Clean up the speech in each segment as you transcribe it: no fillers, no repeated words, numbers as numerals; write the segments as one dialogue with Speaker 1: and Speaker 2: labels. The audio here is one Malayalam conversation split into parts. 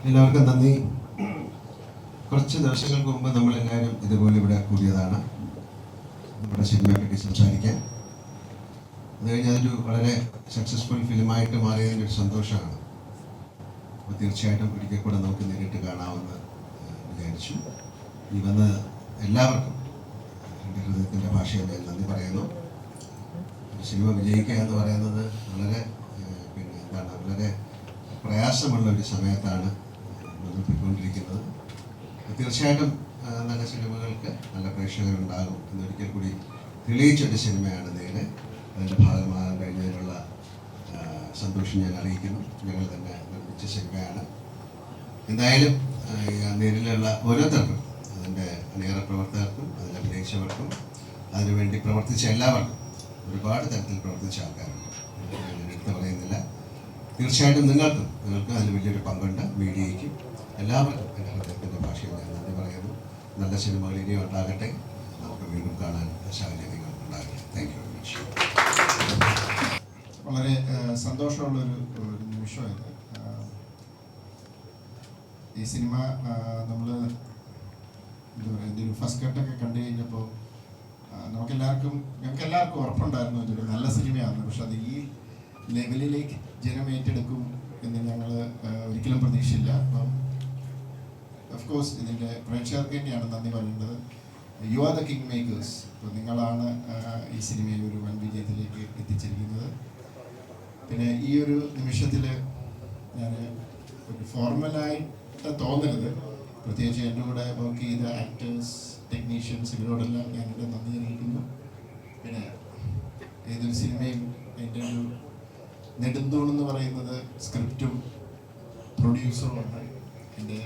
Speaker 1: എല്ലാവർക്കും നന്ദി. കുറച്ച് ദിവസങ്ങൾക്ക് മുമ്പ് നമ്മളെല്ലാവരും ഇതുപോലെ ഇവിടെ കൂടിയതാണ് നമ്മുടെ സിനിമയെ പറ്റി സംസാരിക്കാൻ. അത് കഴിഞ്ഞ് അതൊരു വളരെ സക്സസ്ഫുൾ ഫിലിമായിട്ട് മാറിയതിൻ്റെ ഒരു സന്തോഷമാണ്. അപ്പോൾ തീർച്ചയായിട്ടും ഒരിക്കൽ കൂടെ നമുക്ക് നേരിട്ട് കാണാമെന്ന് വിചാരിച്ചു. ഈ വന്ന എല്ലാവർക്കും എൻ്റെ ഹൃദയത്തിൻ്റെ ഭാഷയിൽ നന്ദി പറയുന്നു. സിനിമ വിജയിക്കുക എന്ന് പറയുന്നത് വളരെ വളരെ പ്രയാസമുള്ള ഒരു സമയത്താണ് മുന്നോട്ടിക്കൊണ്ടിരിക്കുന്നത്. തീർച്ചയായിട്ടും നല്ല സിനിമകൾക്ക് നല്ല പ്രേക്ഷകരുണ്ടാകും എന്നൊരിക്കൽ കൂടി തെളിയിച്ചൊരു സിനിമയാണ് നേരെ. അതിൻ്റെ ഭാഗമാകാൻ കഴിഞ്ഞതിനുള്ള സന്തോഷം ഞാൻ അറിയിക്കുന്നു. ഞങ്ങൾ തന്നെ നിർമ്മിച്ച സിനിമയാണ്. എന്തായാലും നേരിലുള്ള ഓരോരുത്തർക്കും, അതിൻ്റെ അണിയറ പ്രവർത്തകർക്കും, അതിൽ അഭിനയിച്ചവർക്കും, അതിനുവേണ്ടി പ്രവർത്തിച്ച എല്ലാവർക്കും, ഒരുപാട് തരത്തിൽ പ്രവർത്തിച്ച ആൾക്കാരുണ്ട്, ഞാൻ എടുത്തു പറയുന്നില്ല. തീർച്ചയായിട്ടും നിങ്ങൾക്ക് അതിൽ വലിയൊരു പങ്കുണ്ട്. മീഡിയയ്ക്കും എല്ലാവർക്കും എൻ്റെ ഹൃദയത്തിൻ്റെ ഭാഷയിൽ ഞാൻ നന്ദി പറയുന്നു. നല്ല സിനിമകൾ ഇനിയും ഉണ്ടാകട്ടെ. നമുക്ക് വീണ്ടും കാണാൻ സാഹചര്യങ്ങൾ ഉണ്ടാകട്ടെ. Thank you very much.
Speaker 2: വളരെ സന്തോഷമുള്ളൊരു നിമിഷമായത്. ഈ സിനിമ നമ്മൾ എന്താ പറയുക, ഇതിൽ ഫസ്റ്റ് കട്ടൊക്കെ കണ്ടു കഴിഞ്ഞപ്പോൾ ഞങ്ങൾക്ക് എല്ലാവർക്കും ഉറപ്പുണ്ടായിരുന്നു ഇതൊരു നല്ല സിനിമയാണ്. പക്ഷെ അത് ഈ ലെവലിലേക്ക് ജനം ഏറ്റെടുക്കും എന്ന് ഞങ്ങൾ ഒരിക്കലും പ്രതീക്ഷയില്ല. അപ്പം ഓഫ്കോഴ്സ് ഇതിൻ്റെ പ്രേക്ഷകർക്ക് തന്നെയാണ് നന്ദി പറയേണ്ടത്. You are the king makers. അപ്പോൾ നിങ്ങളാണ് ഈ സിനിമയെ ഒരു വൻ വിജയത്തിലേക്ക് എത്തിച്ചിരിക്കുന്നത്. പിന്നെ ഈ ഒരു നിമിഷത്തിൽ ഞാൻ ഒരു ഫോർമലായിട്ട് തോന്നരുത്. പ്രത്യേകിച്ച് എൻ്റെ കൂടെ വർക്ക് ചെയ്ത ആക്ടേഴ്സ്, ടെക്നീഷ്യൻസ്, ഇവരോടെല്ലാം ഞാനിവിടെ നന്ദി അറിയിക്കുന്നു. പിന്നെ ഏതൊരു സിനിമയും അതിൻ്റെ ഒരു നെടുന്തൂണെന്ന് പറയുന്നത് സ്ക്രിപ്റ്റും പ്രൊഡ്യൂസറുമാണ്. എൻ്റെ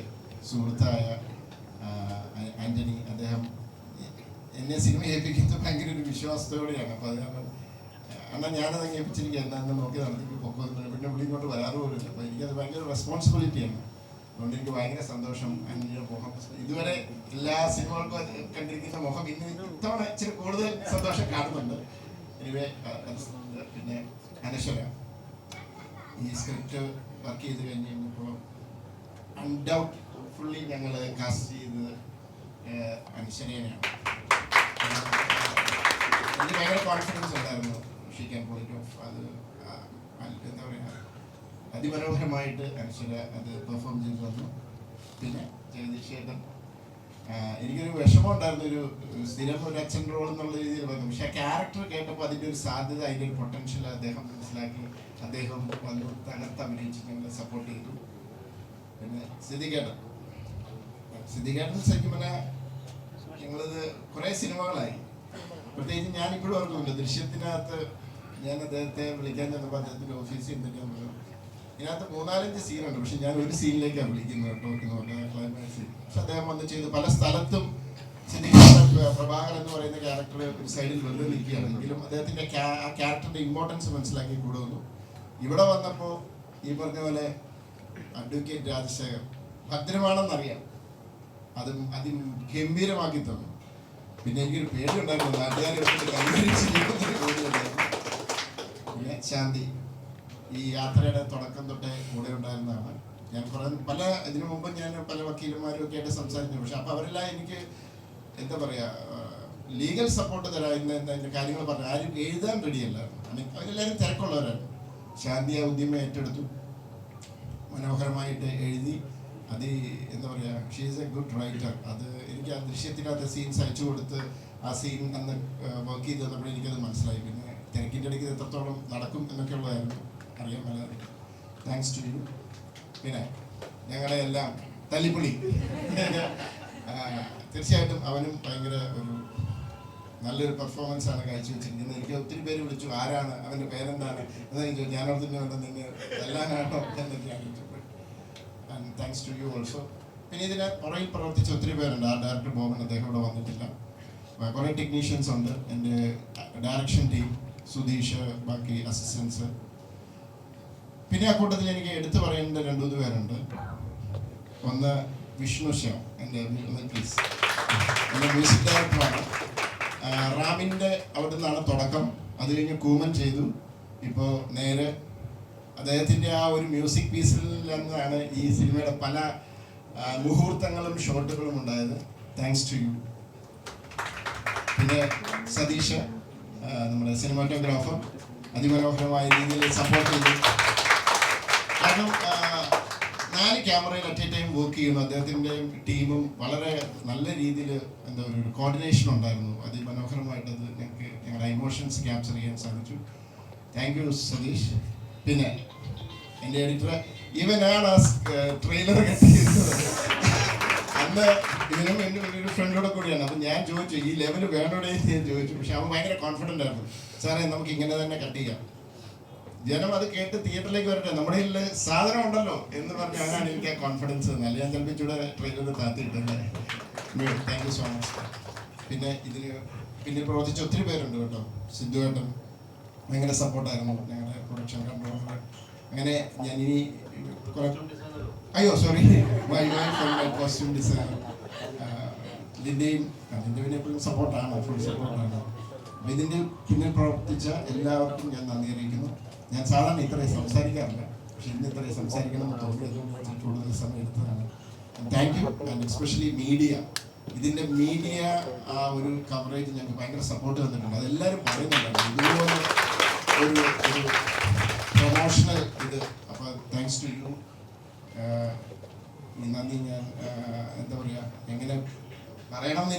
Speaker 2: സുഹൃത്തായ ആൻ്റണി, അദ്ദേഹം എന്നെ സിനിമ ഏൽപ്പിക്കുന്നത് ഭയങ്കര ഒരു വിശ്വാസത്തോടെയാണ്. അപ്പോൾ അത് കാരണം എന്നാൽ ഞാനത് ഏൽപ്പിച്ചിരിക്കുക, എന്നാന്ന് നോക്കി നടത്തി പൊക്കുന്നത്, പിന്നെ പുള്ളി ഇങ്ങോട്ട് വരാറ് പോലില്ല. അപ്പോൾ എനിക്കത് ഭയങ്കര റെസ്പോൺസിബിലിറ്റിയാണ്. അതുകൊണ്ട് എനിക്ക് ഭയങ്കര സന്തോഷം. ആൻ്റണിയുടെ മുഖം ഇതുവരെ എല്ലാ സിനിമകൾക്കും കണ്ടിരിക്കുന്ന മുഖം ഇത്തവണ ഇച്ചിരി കൂടുതൽ സന്തോഷം കാണുന്നുണ്ട്. എനിവേ, പിന്നെ അനശ്വര ഈ സ്ക്രിപ്റ്റ് വർക്ക് ചെയ്ത് കഴിഞ്ഞ് കഴിഞ്ഞപ്പോൾ അൺഡൗട്ട്ഫുള്ളി ഞങ്ങൾ കാസ്റ്റ് ചെയ്തത് അനശ്വരയാണ്. എനിക്ക് ഭയങ്കര കോൺഫിഡൻസ് ഉണ്ടായിരുന്നു. She can pull it off. അത് എന്താ പറയുക, അതിമനോഹരമായിട്ട് അനശ്വര അത് പെർഫോം ചെയ്ത് വന്നു. പിന്നെ ജഗദീഷ് ചേട്ടൻ, എനിക്കൊരു വിഷമം ഉണ്ടായിരുന്നു, ഒരു സ്ഥിരം ഒരു അച്ഛൻ റോൾ എന്നുള്ള രീതിയിൽ വന്നു. പക്ഷെ ആ ക്യാരക്ടർ കേട്ടപ്പോൾ അതിൻ്റെ ഒരു സാധ്യത, അതിൻ്റെ ഒരു പൊട്ടൻഷ്യൽ അദ്ദേഹം മനസ്സിലാക്കി. അദ്ദേഹം വന്നു തകർത്ത് അഭിനയിച്ച് ഞങ്ങളെ സപ്പോർട്ട് ചെയ്തു. പിന്നെ സിദ്ദിഖേട്ടൻ ശരിക്കും പറഞ്ഞാൽ ഞങ്ങളിത് കുറേ സിനിമകളായി. പ്രത്യേകിച്ച് ഞാനിപ്പോഴും ഓർക്കുന്നുണ്ട്, ദൃശ്യത്തിനകത്ത് ഞാൻ അദ്ദേഹത്തെ വിളിക്കാൻ ചെന്നപ്പോൾ അദ്ദേഹത്തിൻ്റെ ഓഫീസിൽ എന്തൊക്കെയാ പറഞ്ഞു, ഇതിനകത്ത് 4-5 സീനുണ്ട്, പക്ഷെ ഞാൻ ഒരു സീനിലേക്കാണ് വിളിക്കുന്നത് കേട്ടോ എന്ന് പറഞ്ഞാൽ ക്ലൈമാക്സ് സീൻ. പക്ഷെ അദ്ദേഹം വന്ന് ചെയ്ത് പല സ്ഥലത്തും. പ്രഭാകരൻ എന്ന് പറയുന്ന ക്യാരക്ടർ ഒരു സൈഡിൽ വെറുതെ നിൽക്കുകയാണെങ്കിലും അദ്ദേഹത്തിൻ്റെ ആ ക്യാരക്ടറിൻ്റെ ഇമ്പോർട്ടൻസ് മനസ്സിലാക്കി കൂടെ വന്നു. ഇവിടെ വന്നപ്പോൾ ഈ പറഞ്ഞ പോലെ അഡ്വക്കേറ്റ് രാജശേഖർ ഭദ്രമാണെന്നറിയാം, അതും അതിഗംഭീരമാക്കി തന്നു. പിന്നെ എനിക്കൊരു പേടിയുണ്ടായിരുന്നു, നാട്ടുകാരെ പേടിയുണ്ടായിരുന്നു. പിന്നെ ശാന്തി ഈ യാത്രയുടെ തുടക്കം തൊട്ടേ കൂടെ ഉണ്ടായിരുന്നതാണ്. ഞാൻ പല ഇതിനു മുമ്പ് ഞാൻ പല വക്കീലന്മാരും ഒക്കെ ആയിട്ട് സംസാരിച്ചു. പക്ഷെ അപ്പോൾ അവരെല്ലാം എനിക്ക് എന്താ പറയുക, ലീഗൽ സപ്പോർട്ട് തരാൻ കാര്യങ്ങൾ പറഞ്ഞു. ആരും എഴുതാൻ റെഡിയല്ലായിരുന്നു. അവരെല്ലാവരും തിരക്കുള്ളവരാണ്. ശാന്തി ആ ഉദ്യമം ഏറ്റെടുത്തു, മനോഹരമായിട്ട് എഴുതി. അത് എന്താ പറയുക, she is A good writer. അത് എനിക്ക് ആ ദൃശ്യത്തിനകത്ത് സീൻസ് അയച്ചു കൊടുത്ത് ആ സീൻ അന്ന് വർക്ക് ചെയ്ത് തന്നപ്പോൾ എനിക്കത് മനസ്സിലായി. പിന്നെ തിരക്കിൻ്റെ ഇടയ്ക്ക് എത്രത്തോളം നടക്കും എന്നൊക്കെ ഉള്ളതായിരുന്നു അറിയാൻ മേലെ. Thanks to you. പിന്നെ ഞങ്ങളെ എല്ലാം തല്ലിപ്പൊളി തീർച്ചയായിട്ടും അവനും ഭയങ്കര ഒരു നല്ലൊരു പെർഫോമൻസ് ആണ് കാഴ്ചവെച്ചിരിക്കുന്നത്. എനിക്ക് ഒത്തിരി പേര് വിളിച്ചു, ആരാണ്, അവൻ്റെ പേരെന്താണ് എന്നൊക്കെ ചോദിച്ചു. ഞാനോടത്തന്നെ വേണ്ട നിങ്ങൾ എല്ലാനാണോ എന്നൊക്കെയാണ് ചോദിച്ചപ്പോൾ. And thanks to you also. പിന്നെ ഇതിനെ പുറകിൽ പ്രവർത്തിച്ച ഒത്തിരി പേരുണ്ട്. ആ ഡയറക്ടർ ബോബൻ, അദ്ദേഹം ഇവിടെ വന്നിട്ടില്ല. കുറേ ടെക്നീഷ്യൻസ് ഉണ്ട്, എൻ്റെ ഡയറക്ഷൻ ടീം, സുധീഷ്, ബാക്കി അസിസ്റ്റൻസ്. പിന്നെ ആ കൂട്ടത്തിൽ എനിക്ക് എടുത്തു പറയേണ്ട 2-3 പേരുണ്ട്. ഒന്ന് വിഷ്ണു ശ്യാം, എൻ്റെ മ്യൂസിക് ഡയറക്ടറാണ്. റാമിൻ്റെ അവിടെ നിന്നാണ് തുടക്കം. അത് കഴിഞ്ഞ് കൂമൻ ചെയ്തു. ഇപ്പോൾ നേരെ അദ്ദേഹത്തിൻ്റെ ആ ഒരു മ്യൂസിക് പീസിൽ നിന്നാണ് ഈ സിനിമയുടെ പല മുഹൂർത്തങ്ങളും ഷോട്ടുകളും ഉണ്ടായത്. Thanks to you. പിന്നെ സതീഷ്, നമ്മുടെ സിനിമാറ്റോഗ്രാഫർ, അതിമനോഹരമായ രീതിയിൽ സപ്പോർട്ട് ചെയ്തു. കാരണം 4 ക്യാമറയിൽ അറ്റ് എ ടൈം വർക്ക് ചെയ്യുന്നു. അദ്ദേഹത്തിൻ്റെ ടീമും വളരെ നല്ല രീതിയിൽ എന്താ ഒരു കോർഡിനേഷൻ ഉണ്ടായിരുന്നു. അതിമനോഹരമായിട്ട് അത് ഞങ്ങൾക്ക് ഞങ്ങളുടെ ഇമോഷൻസ് ക്യാപ്ചർ ചെയ്യാൻ സാധിച്ചു. Thank you Satish. പിന്നെ എൻ്റെ എഡിറ്റർ, ഇവനാണ് ആ ട്രെയിലർ കെട്ടിയിരുന്നത്. അന്ന് ഇതിനും എൻ്റെ ഒരു ഫ്രണ്ടിലൂടെ കൂടിയാണ്. അപ്പം ഞാൻ ചോദിച്ചു ഈ ലെവൽ വേണോടെ ഞാൻ ചോദിച്ചു. പക്ഷെ അവൻ ഭയങ്കര കോൺഫിഡൻ്റ് ആയിരുന്നു. സാറേ നമുക്ക് ഇങ്ങനെ തന്നെ കട്ട് ചെയ്യാം, ജനം അത് കേട്ട് തിയേറ്ററിലേക്ക് വരട്ടെ, നമ്മുടെ കയ്യിൽ സാധനം ഉണ്ടല്ലോ എന്ന് പറഞ്ഞ് അവനാണ് എനിക്ക് ആ കോൺഫിഡൻസ് തന്നെ. അല്ലെങ്കിൽ ഞാൻ ചിലപ്പോൾ ഇച്ചിടെ ട്രെയിലർ താത്തിയിട്ടല്ലേ. Thank you so much. പിന്നെ ഇതിന് പിന്നിൽ പ്രവർത്തിച്ച ഒത്തിരി പേരുണ്ട് കേട്ടോ. സിദ്ധുവേട്ടൻ ഭയങ്കര സപ്പോർട്ടായിരുന്നു, ഞങ്ങളുടെ പ്രൊഡക്ഷൻ കൺട്രോളർ. അങ്ങനെ ഞാൻ ഇനി സോറി കോസ്റ്റ്യൂം ഡിസൈനർ ലിൻ്റെയും ലിൻ്റെ എപ്പോഴും സപ്പോർട്ടാണ്, ഫുൾ സപ്പോർട്ടാണ്. അപ്പോൾ ഇതിൻ്റെ പിന്നിൽ പ്രവർത്തിച്ച എല്ലാവർക്കും ഞാൻ നന്ദി അറിയിക്കുന്നു. ഞാൻ സാധാരണ ഇത്രയും സംസാരിക്കാറില്ല, പക്ഷെ ഇന്ന് ഇത്രയും സംസാരിക്കണമെന്ന് തോന്നിയത് കൂടുതൽ സമയം എടുത്തതാണ്. Thank you. And especially media, ഇതിൻ്റെ മീഡിയ ആ ഒരു കവറേജ് ഞങ്ങൾക്ക് ഭയങ്കര സപ്പോർട്ട് തന്നിട്ടുണ്ട്. അതെല്ലാവരും പറയുന്നുണ്ടായിരുന്നു ഇതുപോലെ ഒരു പ്രൊമോഷണൽ ഇത്. അപ്പോൾ താങ്ക്സ് ടു യു. നന്ദി. ഞാൻ എന്താ പറയുക, എങ്ങനെ പറയണമെന്ന്